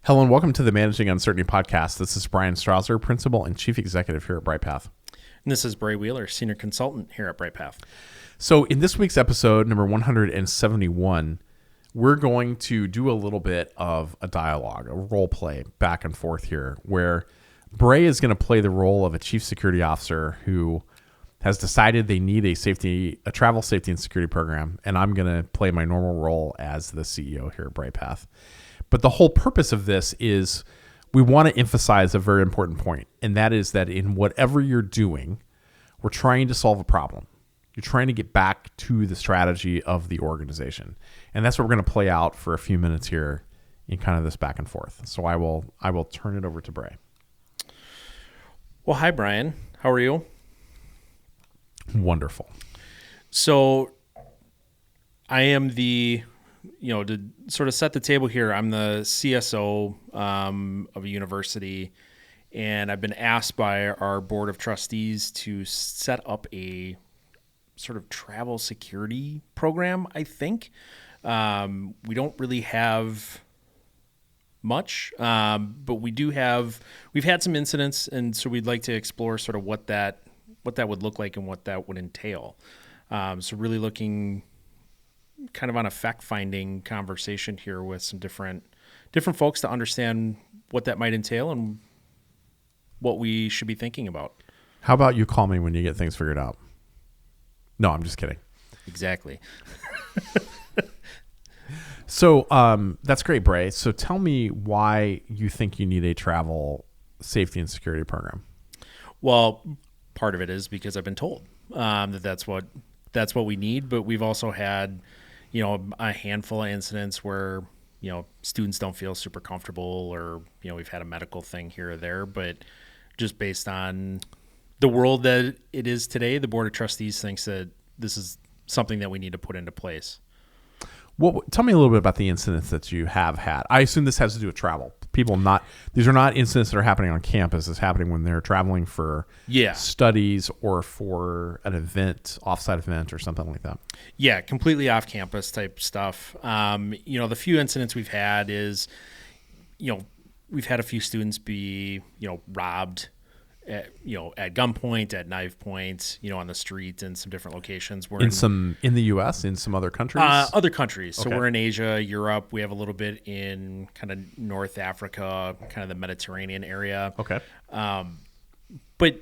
Hello and welcome to the Managing Uncertainty podcast. This is Bryan Strawser, Principal and Chief Executive here at Bryghtpath. And this is Bray Wheeler, Senior Consultant here at Bryghtpath. So in this week's episode, number 171, we're going to do a little bit of a dialogue, a role play back and forth here, where Bray is going to play the role of a Chief Security Officer who has decided they need a travel safety and security program, and I'm going to play my normal role as the CEO here at Bryghtpath. But the whole purpose of this is we want to emphasize a very important point, and that is that in whatever you're doing, we're trying to solve a problem. You're trying to get back to the strategy of the organization. And that's what we're going to play out for a few minutes here in kind of this back and forth. So I will turn it over to Bray. Well, hi, Bryan. How are you? Wonderful. So I am to sort of set the table here, I'm the CSO of a university, and I've been asked by our board of trustees to set up a sort of travel security program, I think. We don't really have much, but we've had some incidents, and so we'd like to explore sort of what that would look like and what that would entail. So really looking kind of on a fact-finding conversation here with some different folks to understand what that might entail and what we should be thinking about. How about you call me when you get things figured out? No, I'm just kidding. Exactly. So that's great, Bray. So tell me why you think you need a travel safety and security program. Well, part of it is because I've been told that's what we need, but we've also had a handful of incidents where students don't feel super comfortable, or we've had a medical thing here or there, but just based on the world that it is today, the board of trustees thinks that this is something that we need to put into place. Well, tell me a little bit about the incidents that you have had. I assume this has to do with travel. These are not incidents that are happening on campus. It's happening when they're traveling for studies or for an event, offsite event or something like that. Yeah, completely off campus type stuff. The few incidents we've had is, we've had a few students be, robbed at gunpoint, at knife point, on the street in some different locations. We're in the U.S., in some other countries? Other countries. So We're in Asia, Europe. We have a little bit in kind of North Africa, kind of the Mediterranean area. Okay. But,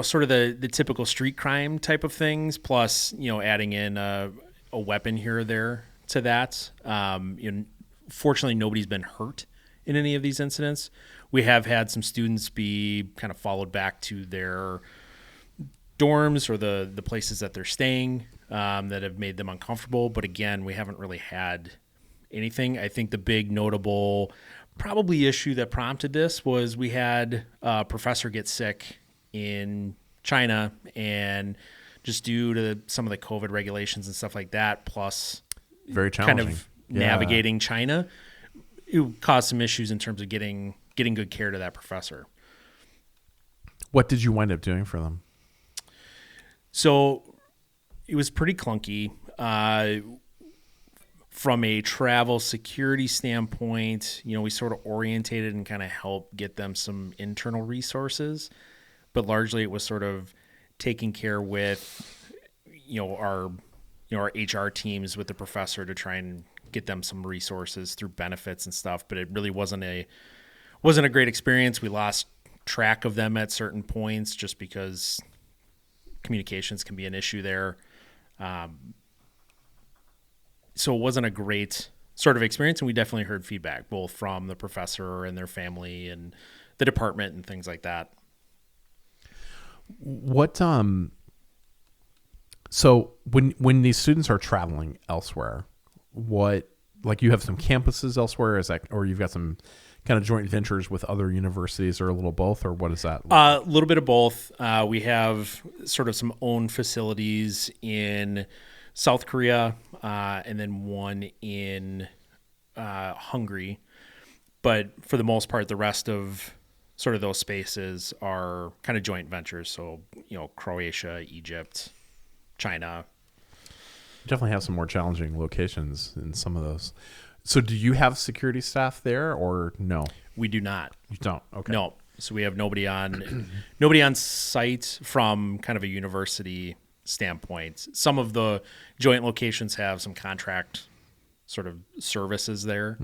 sort of the typical street crime type of things, plus, adding in a weapon here or there to that. Fortunately, nobody's been hurt in any of these incidents. We have had some students be kind of followed back to their dorms or the places that they're staying that have made them uncomfortable. But again, we haven't really had anything. I think the big notable probably issue that prompted this was we had a professor get sick in China, and just due to some of the COVID regulations and stuff like that, plus very challenging kind of navigating China, it caused some issues in terms of getting good care to that professor. What did you wind up doing for them? So it was pretty clunky. From a travel security standpoint, we sort of orientated and kind of helped get them some internal resources, but largely it was sort of taking care with, our HR teams with the professor to try and get them some resources through benefits and stuff. But it really wasn't a great experience. We lost track of them at certain points just because communications can be an issue there. So it wasn't a great sort of experience, and we definitely heard feedback both from the professor and their family and the department and things like that. So when these students are traveling elsewhere, you have some campuses elsewhere, or you've got some kind of joint ventures with other universities, or a little both, or what is that? A little bit of both. We have sort of some own facilities in South Korea, and then one in Hungary. But for the most part, the rest of sort of those spaces are kind of joint ventures. So, Croatia, Egypt, China. Definitely have some more challenging locations in some of those. So do you have security staff there or no? We do not. You don't. Okay. No. So we have nobody on site from kind of a university standpoint. Some of the joint locations have some contract sort of services there,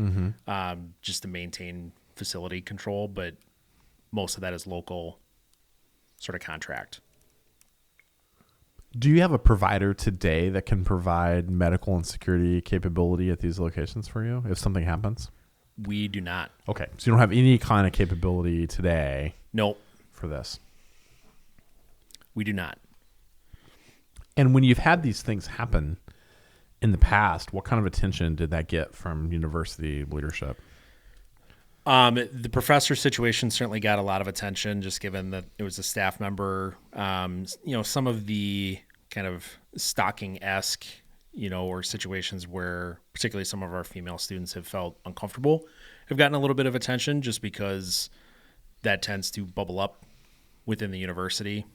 just to maintain facility control, but most of that is local sort of contract. Do you have a provider today that can provide medical and security capability at these locations for you if something happens? We do not. Okay. So you don't have any kind of capability today Nope. for this. We do not. And when you've had these things happen in the past, what kind of attention did that get from university leadership? The professor situation certainly got a lot of attention, just given that it was a staff member. Some of the kind of stalking-esque, or situations where particularly some of our female students have felt uncomfortable have gotten a little bit of attention, just because that tends to bubble up within the university,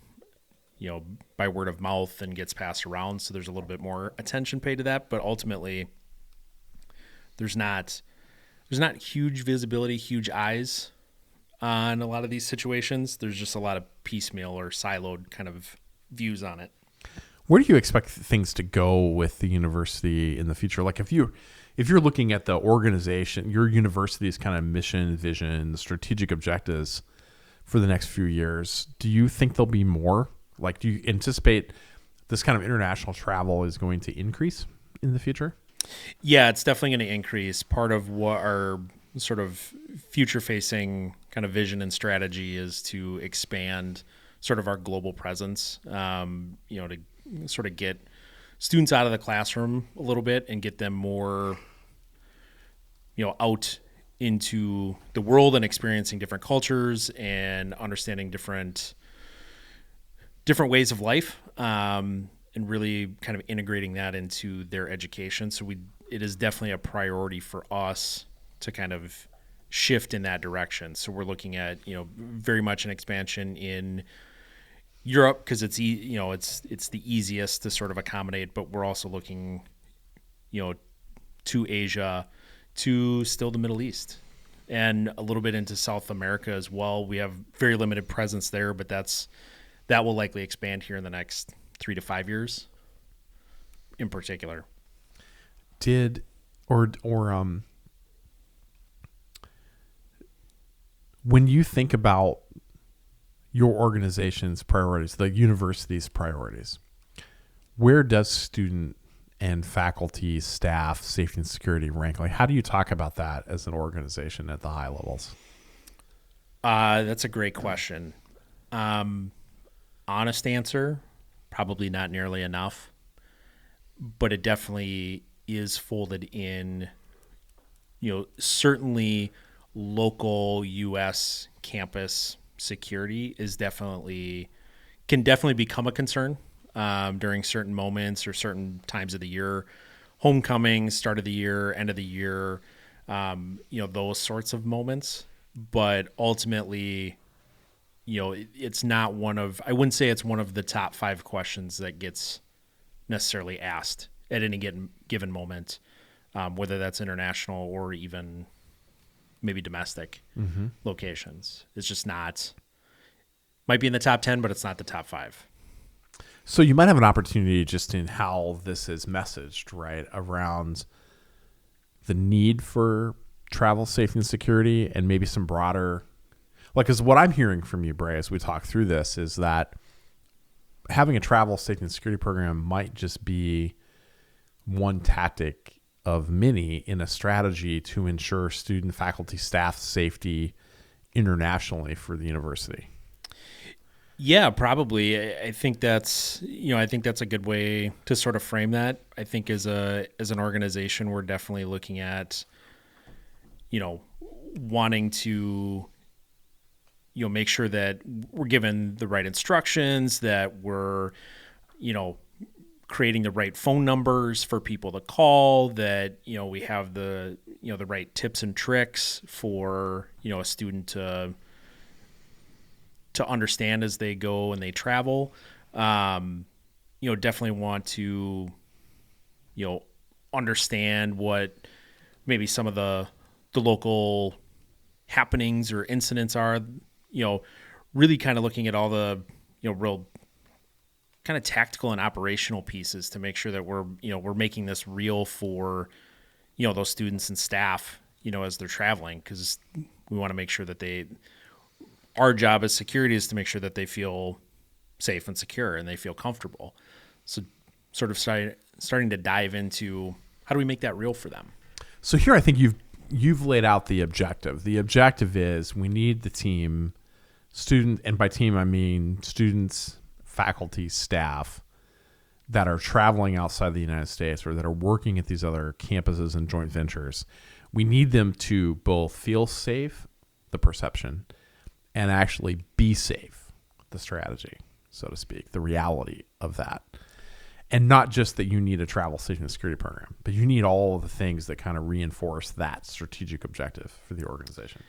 by word of mouth and gets passed around. So there's a little bit more attention paid to that, but ultimately there's not huge visibility, huge eyes on a lot of these situations. There's just a lot of piecemeal or siloed kind of views on it. Where do you expect things to go with the university in the future? Like if you're looking at the organization, your university's kind of mission, vision, strategic objectives for the next few years, do you think there'll be more? Like, do you anticipate this kind of international travel is going to increase in the future? Yeah, it's definitely going to increase. Part of what our sort of future-facing kind of vision and strategy is to expand sort of our global presence, to sort of get students out of the classroom a little bit and get them more, out into the world and experiencing different cultures and understanding different ways of life. And really kind of integrating that into their education. So it is definitely a priority for us to kind of shift in that direction. So we're looking at, very much an expansion in Europe because it's the easiest to sort of accommodate, but we're also looking, to Asia, to still the Middle East, and a little bit into South America as well. We have very limited presence there, but that will likely expand here in the next 3 to 5 years in particular. When you think about your organization's priorities, the university's priorities, where does student and faculty, staff, safety and security rank? Like, how do you talk about that as an organization at the high levels? That's a great question. Honest answer, probably not nearly enough, but it definitely is folded in, certainly local U.S. campus security can definitely become a concern during certain moments or certain times of the year, homecoming, start of the year, end of the year, those sorts of moments. But ultimately, it's not I wouldn't say it's one of the top 5 questions that gets necessarily asked at any given moment, whether that's international or even maybe domestic locations. It's just might be in the top 10, but it's not the top 5. So you might have an opportunity just in how this is messaged, right, around the need for travel safety and security and maybe some broader, because what I'm hearing from you, Bray, as we talk through this is that having a travel safety and security program might just be one tactic of many in a strategy to ensure student, faculty, staff safety internationally for the university. Yeah, probably. I think that's a good way to sort of frame that. I think as an organization, we're definitely looking at, wanting to, make sure that we're given the right instructions, that we're, creating the right phone numbers for people to call, that, we have the right tips and tricks for, a student to understand as they go and they travel. Definitely want to, understand what maybe some of the local happenings or incidents are, really kind of looking at all the, real kind of tactical and operational pieces to make sure that we're making this real for, those students and staff, as they're traveling, because we want to make sure that our job as security is to make sure that they feel safe and secure and they feel comfortable. So sort of starting to dive into how do we make that real for them? So here I think you've laid out the objective. The objective is we need the team, and by team I mean students, faculty, staff that are traveling outside the United States or that are working at these other campuses and joint ventures. We need them to both feel safe, the perception, and actually be safe, the strategy, so to speak, the reality of that. And not just that you need a travel safety and security program, but you need all of the things that kind of reinforce that strategic objective for the organization.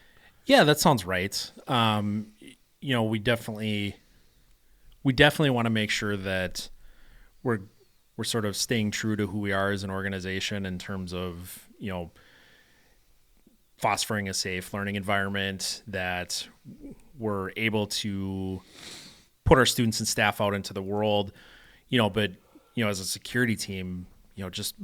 Yeah, that sounds right. We definitely want to make sure that we're sort of staying true to who we are as an organization in terms of, fostering a safe learning environment, that we're able to put our students and staff out into the world, but, as a security team, just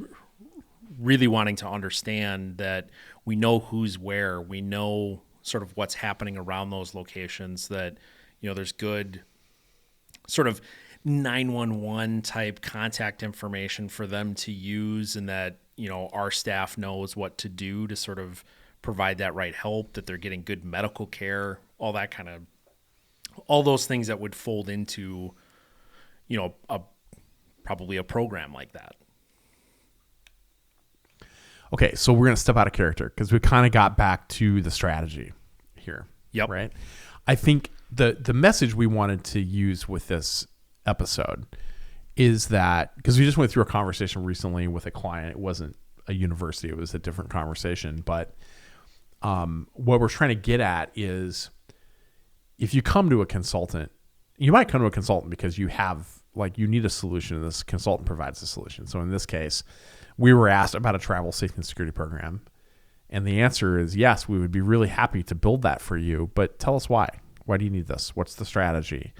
really wanting to understand that we know who's where, we know sort of what's happening around those locations, that, there's good sort of 911 type contact information for them to use, and that, our staff knows what to do to sort of provide that right help, that they're getting good medical care, all those things that would fold into, probably a program like that. Okay, so we're going to step out of character because we kind of got back to the strategy here. Yep. Right? I think the message we wanted to use with this episode is that, because we just went through a conversation recently with a client. It wasn't a university. It was a different conversation. But what we're trying to get at is, if you come to a consultant, you might come to a consultant because you need a solution, and this consultant provides a solution. So in this case, we were asked about a travel safety and security program. And the answer is yes, we would be really happy to build that for you, but tell us why. Why do you need this? What's the strategy?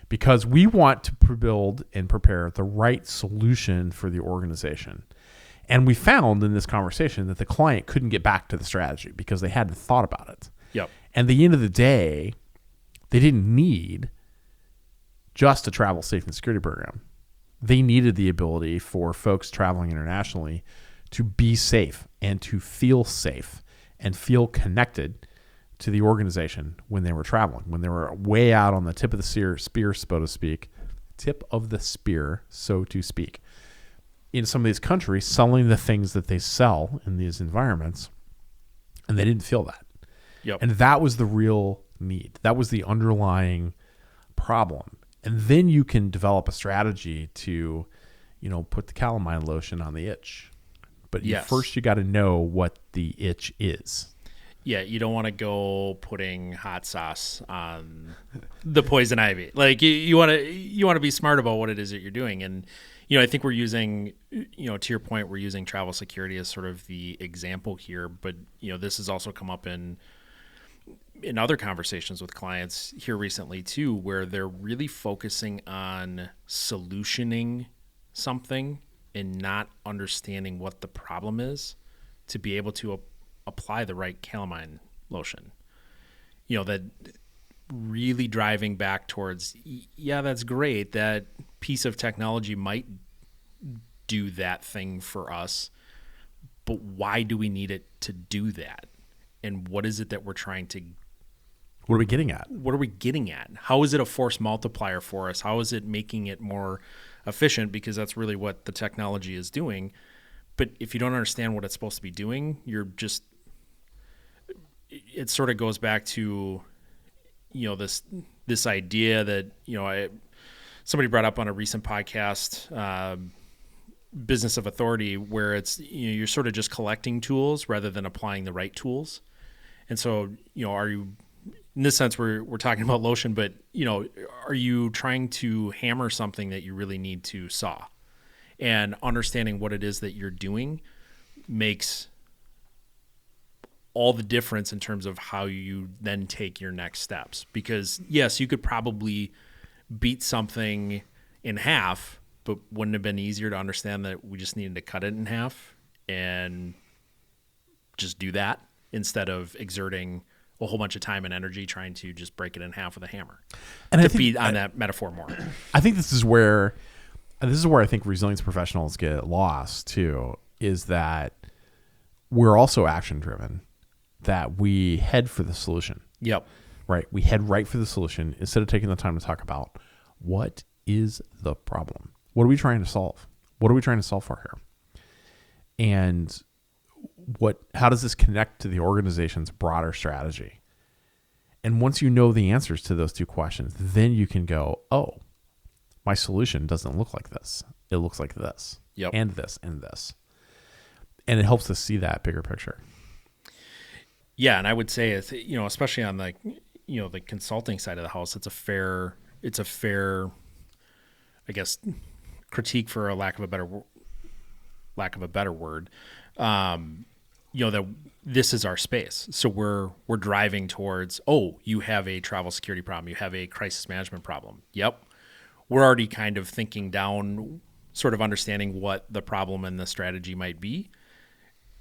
Because we want to build and prepare the right solution for the organization. And we found in this conversation that the client couldn't get back to the strategy because they hadn't thought about it. Yep. And at the end of the day, they didn't need just a travel safety and security program. They needed the ability for folks traveling internationally to be safe and to feel safe and feel connected to the organization when they were traveling, when they were way out on the tip of the spear, so to speak, in some of these countries, selling the things that they sell in these environments, and they didn't feel that. Yep. And that was the real need. That was the underlying problem. And then you can develop a strategy to, put the calamine lotion on the itch. But yes. First you got to know what the itch is. Yeah, you don't want to go putting hot sauce on the poison ivy. Like you want to be smart about what it is that you're doing. And I think we're using, to your point, we're using travel security as sort of the example here. But this has also come up in other conversations with clients here recently too, where they're really focusing on solutioning something and not understanding what the problem is to be able to apply the right calamine lotion. That really driving back towards, yeah, that's great. That piece of technology might do that thing for us, but why do we need it to do that? And what is it that we're trying to... What are we getting at? What are we getting at? How is it a force multiplier for us? How is it making it more efficient? Because that's really what the technology is doing. But if you don't understand what it's supposed to be doing, you're just... It sort of goes back to, this idea that, somebody brought up on a recent podcast, Business of Authority, where it's, you're sort of just collecting tools rather than applying the right tools. And so, are you, in this sense, we're talking about lotion, but, are you trying to hammer something that you really need to saw? And understanding what it is that you're doing makes all the difference in terms of how you then take your next steps. Because yes, you could probably beat something in half, but wouldn't it have been easier to understand that we just needed to cut it in half and just do that instead of exerting a whole bunch of time and energy trying to just break it in half with a hammer? And to be on that metaphor more. I think this is where I think resilience professionals get lost too, is that we're also action driven, that we head for the solution. Yep. Right. We head right for the solution instead of taking the time to talk about what is the problem? What are we trying to solve? What are we trying to solve for here? And how does this connect to the organization's broader strategy? And once you know the answers to those two questions, then you can go, oh, my solution doesn't look like this. It looks like this. Yep. And this and this. And it helps us see that bigger picture. Yeah, and I would say it's, especially on the consulting side of the house, it's a fair, I guess, critique, for a lack of a better word. That this is our space. So we're driving towards, oh, you have a travel security problem, you have a crisis management problem. Yep. We're already kind of thinking down, sort of understanding what the problem and the strategy might be,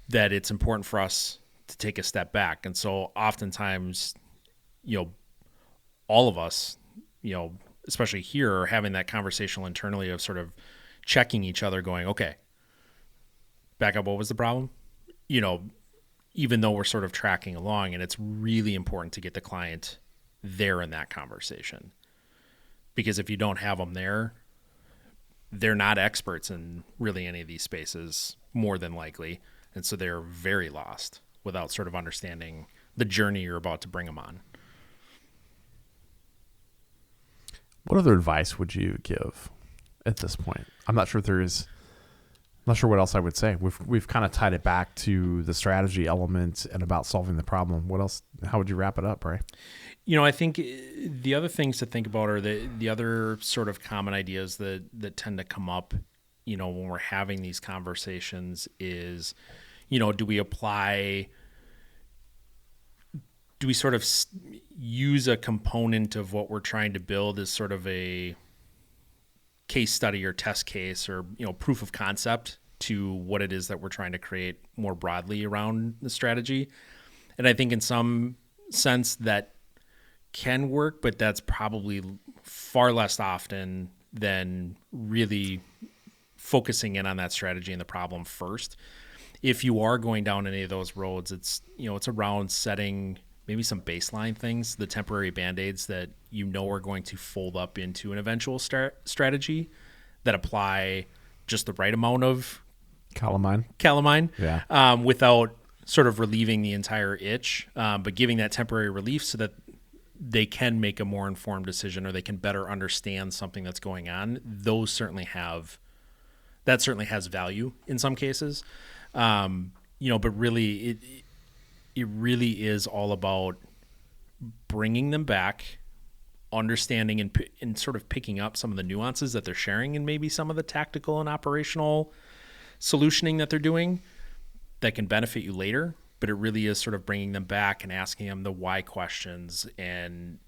that it's important for us to take a step back. And so oftentimes, all of us, especially here, are having that conversational internally of sort of checking each other, going, okay, back up, what was the problem? Even though we're sort of tracking along, and it's really important to get the client there in that conversation. Because if you don't have them there, they're not experts in really any of these spaces, more than likely. And so they're very lost without sort of understanding the journey you're about to bring them on. What other advice would you give at this point? I'm not sure what else I would say. We've kind of tied it back to the strategy element and about solving the problem. What else? How would you wrap it up, Bray? I think the other things to think about are the other sort of common ideas that tend to come up, when we're having these conversations is, do we sort of use a component of what we're trying to build as sort of a case study or test case or, proof of concept to what it is that we're trying to create more broadly around the strategy? And I think in some sense that can work, but that's probably far less often than really focusing in on that strategy and the problem first. If you are going down any of those roads, it's around setting maybe some baseline things, the temporary Band-Aids that are going to fold up into an eventual strategy that apply just the right amount of calamine, yeah. Without sort of relieving the entire itch, but giving that temporary relief so that they can make a more informed decision or they can better understand something that's going on. That certainly has value in some cases. But really it really is all about bringing them back, understanding and sort of picking up some of the nuances that they're sharing and maybe some of the tactical and operational solutioning that they're doing that can benefit you later. But it really is sort of bringing them back and asking them the why questions and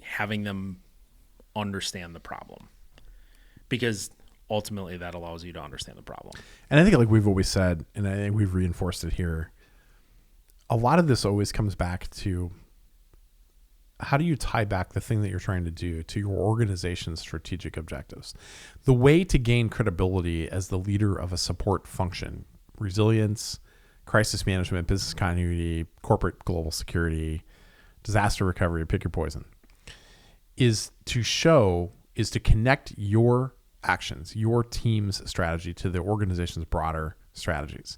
having them understand the problem, because ultimately that allows you to understand the problem. And I think, like we've always said, and I think we've reinforced it here, a lot of this always comes back to how do you tie back the thing that you're trying to do to your organization's strategic objectives? The way to gain credibility as the leader of a support function, resilience, crisis management, business continuity, corporate global security, disaster recovery, pick your poison, is to connect your actions, your team's strategy to the organization's broader strategies.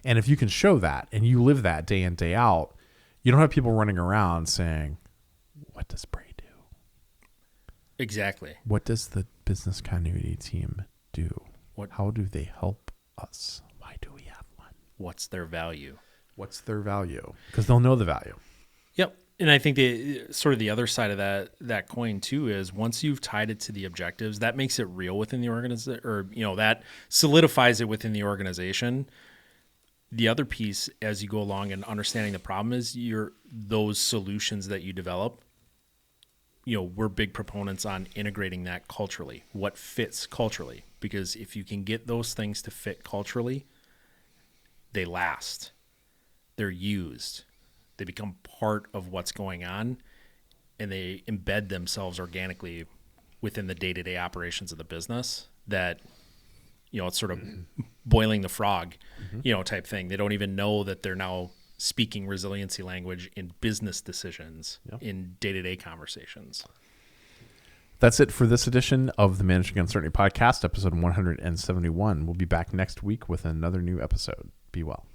And if you can show that and you live that day in, day out, you don't have people running around saying, what does Bray do? Exactly. What does the business continuity team do? How do they help us? Why do we have one? What's their value? Because they'll know the value. Yep. And I think the other side of that coin too is once you've tied it to the objectives, that makes it real within the organization, or that solidifies it within the organization. the other piece as you go along and understanding the problem is those solutions that you develop, we're big proponents on integrating that culturally, what fits culturally, because if you can get those things to fit culturally, they last, they're used, they become part of what's going on, and they embed themselves organically within the day-to-day operations of the business that, it's sort of boiling the frog, type thing. They don't even know that they're now speaking resiliency language in business decisions, in day-to-day conversations. That's it for this edition of the Managing Uncertainty Podcast, episode 171. We'll be back next week with another new episode. Be well.